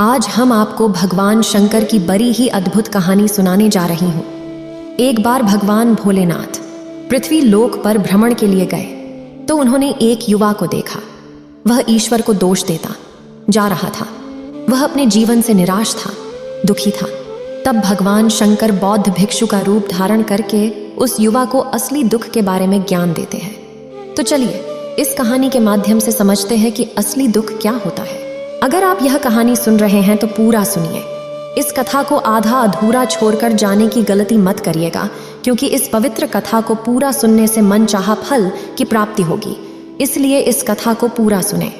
आज हम आपको भगवान शंकर की बड़ी ही अद्भुत कहानी सुनाने जा रही हूँ। एक बार भगवान भोलेनाथ पृथ्वी लोक पर भ्रमण के लिए गए तो उन्होंने एक युवा को देखा। वह ईश्वर को दोष देता जा रहा था। वह अपने जीवन से निराश था, दुखी था। तब भगवान शंकर बौद्ध भिक्षु का रूप धारण करके उस युवा को असली दुख के बारे में ज्ञान देते हैं। तो चलिए इस कहानी के माध्यम से समझते हैं कि असली दुख क्या होता है। अगर आप यह कहानी सुन रहे हैं तो पूरा सुनिए। इस कथा को आधा अधूरा छोड़कर जाने की गलती मत करिएगा, क्योंकि इस पवित्र कथा को पूरा सुनने से मनचाहा फल की प्राप्ति होगी। इसलिए इस कथा को पूरा सुने।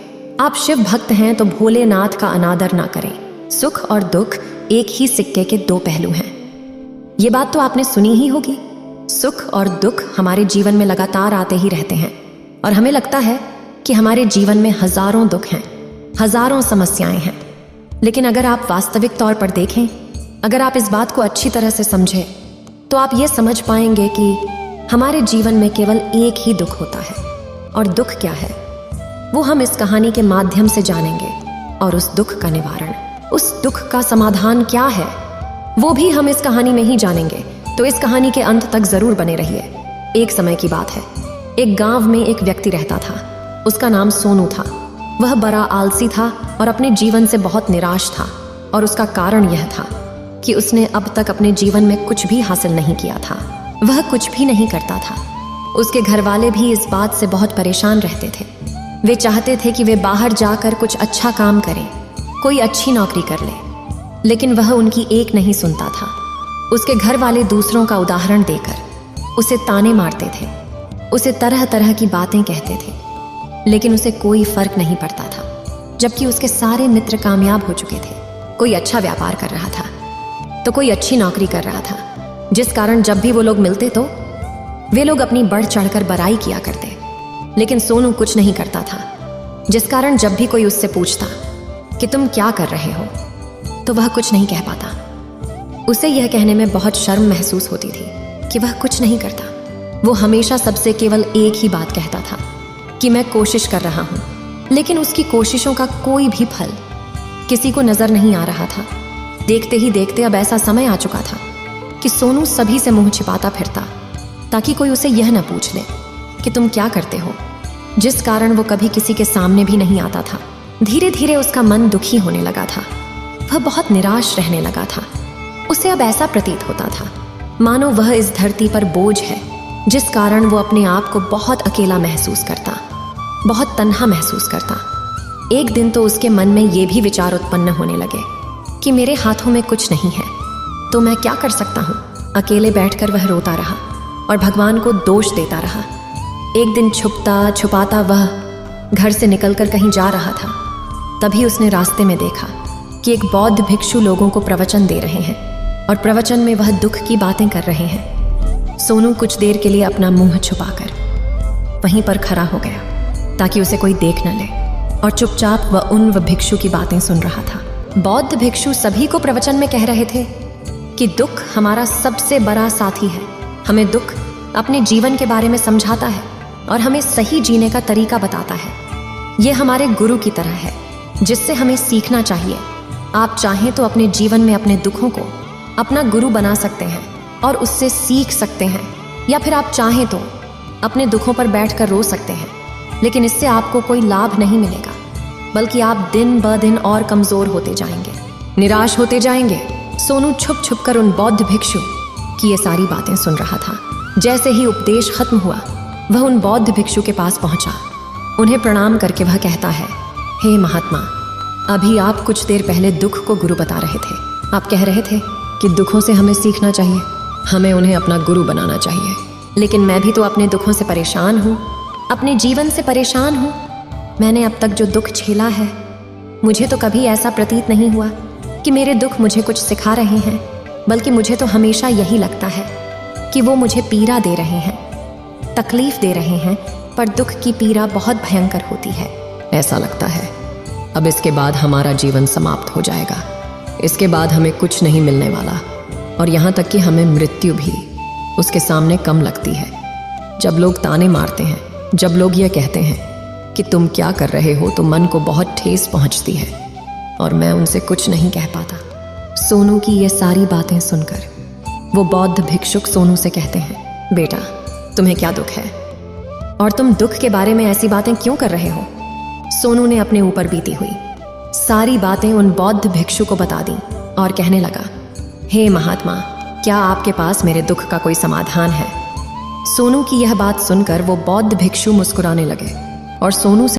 आप शिव भक्त हैं तो भोलेनाथ का अनादर ना करें। सुख और दुख एक ही सिक्के के दो पहलू हैं। ये बात तो आपने सुनी ही होगी। सुख और दुख हमारे जीवन में लगातार आते ही रहते हैं और हमें लगता है कि हमारे जीवन में हजारों दुख हैं, हजारों समस्याएं हैं। लेकिन अगर आप वास्तविक तौर पर देखें, अगर आप इस बात को अच्छी तरह से समझें, तो आप ये समझ पाएंगे कि हमारे जीवन में केवल एक ही दुख होता है। और दुख क्या है वो हम इस कहानी के माध्यम से जानेंगे। और उस दुख का निवारण, उस दुख का समाधान क्या है, वो भी हम इस कहानी में ही जानेंगे। तो इस कहानी के अंत तक जरूर बने रहिए। एक समय की बात है, एक गांव में एक व्यक्ति रहता था। उसका नाम सोनू था। वह बड़ा आलसी था और अपने जीवन से बहुत निराश था। और उसका कारण यह था कि उसने अब तक अपने जीवन में कुछ भी हासिल नहीं किया था। वह कुछ भी नहीं करता था। उसके घर वाले भी इस बात से बहुत परेशान रहते थे। वे चाहते थे कि वे बाहर जाकर कुछ अच्छा काम करें, कोई अच्छी नौकरी कर ले, लेकिन वह उनकी एक नहीं सुनता था। उसके घर वाले दूसरों का उदाहरण देकर उसे ताने मारते थे, उसे तरह तरह की बातें कहते थे, लेकिन उसे कोई फर्क नहीं पड़ता था। जबकि उसके सारे मित्र कामयाब हो चुके थे। कोई अच्छा व्यापार कर रहा था तो कोई अच्छी नौकरी कर रहा था, जिस कारण जब भी वो लोग मिलते तो वे लोग अपनी बढ़ चढ़कर बड़ाई किया करते। लेकिन सोनू कुछ नहीं करता था, जिस कारण जब भी कोई उससे पूछता कि तुम क्या कर रहे हो, तो वह कुछ नहीं कह पाता। उसे यह कहने में बहुत शर्म महसूस होती थी कि वह कुछ नहीं करता। वो हमेशा सबसे केवल एक ही बात कहता था कि मैं कोशिश कर रहा हूं। लेकिन उसकी कोशिशों का कोई भी फल किसी को नजर नहीं आ रहा था। देखते ही देखते अब ऐसा समय आ चुका था कि सोनू सभी से मुंह छिपाता फिरता, ताकि कोई उसे यह न पूछ ले कि तुम क्या करते हो, जिस कारण वो कभी किसी के सामने भी नहीं आता था। धीरे धीरे उसका मन दुखी होने लगा था। वह बहुत निराश रहने लगा था। उसे अब ऐसा प्रतीत होता था मानो वह इस धरती पर बोझ है, जिस कारण वो अपने आप को बहुत अकेला महसूस करता, बहुत तन्हा महसूस करता। एक दिन तो उसके मन में ये भी विचार उत्पन्न होने लगे कि मेरे हाथों में कुछ नहीं है तो मैं क्या कर सकता हूँ। अकेले बैठकर वह रोता रहा और भगवान को दोष देता रहा। एक दिन छुपता छुपाता वह घर से निकलकर कहीं जा रहा था। तभी उसने रास्ते में देखा कि एक बौद्ध भिक्षु लोगों को प्रवचन दे रहे हैं और प्रवचन में वह दुख की बातें कर रहे हैं। सोनू कुछ देर के लिए अपना मुंह छुपाकर वहीं पर खड़ा हो गया ताकि उसे कोई देख न ले, और चुपचाप वह उन भिक्षु की बातें सुन रहा था। बौद्ध भिक्षु सभी को प्रवचन में कह रहे थे कि दुख हमारा सबसे बड़ा साथी है। हमें दुख अपने जीवन के बारे में समझाता है और हमें सही जीने का तरीका बताता है। यह हमारे गुरु की तरह है, जिससे हमें सीखना चाहिए। आप चाहें तो अपने जीवन में अपने दुखों को अपना गुरु बना सकते हैं और उससे सीख सकते हैं, या फिर आप चाहें तो अपने दुखों पर बैठकर रो सकते हैं। लेकिन इससे आपको कोई लाभ नहीं मिलेगा, बल्कि आप दिन ब दिन और कमजोर होते जाएंगे, निराश होते जाएंगे। सोनू छुप छुप कर उन बौद्ध भिक्षु की ये सारी बातें सुन रहा था। जैसे ही उपदेश खत्म हुआ, वह उन बौद्ध भिक्षु के पास पहुंचा। उन्हें प्रणाम करके वह कहता है, हे महात्मा, अभी आप कुछ देर पहले दुख को गुरु बता रहे थे। आप कह रहे थे कि दुखों से हमें सीखना चाहिए, हमें उन्हें अपना गुरु बनाना चाहिए। लेकिन मैं भी तो अपने दुखों से परेशान हूँ, अपने जीवन से परेशान हूँ। मैंने अब तक जो दुख झेला है, मुझे तो कभी ऐसा प्रतीत नहीं हुआ कि मेरे दुख मुझे कुछ सिखा रहे हैं, बल्कि मुझे तो हमेशा यही लगता है कि वो मुझे पीड़ा दे रहे हैं, तकलीफ दे रहे हैं। पर दुख की पीड़ा बहुत भयंकर होती है। ऐसा लगता है अब इसके बाद हमारा जीवन समाप्त हो जाएगा, इसके बाद हमें कुछ नहीं मिलने वाला, और यहाँ तक कि हमें मृत्यु भी उसके सामने कम लगती है। जब लोग ताने मारते हैं, जब लोग ये कहते हैं कि तुम क्या कर रहे हो, तो मन को बहुत ठेस पहुँचती है। और मैं उनसे कुछ नहीं कह पाता। सोनू की ये सारी बातें सुनकर वो बौद्ध भिक्षुक सोनू से कहते हैं, बेटा तुम्हें क्या दुख है और तुम दुख के बारे में ऐसी बातें क्यों कर रहे हो? सोनू ने अपने ऊपर बीती हुई सारी बातें उन बौद्ध भिक्षु को बता दी और कहने लगा, हे महात्मा, क्या आपके पास मेरे दुख का कोई समाधान है? सोनू की यह बात सुनकर वो बौद्ध भिक्षु मुस्कुराने लगे और सोनू से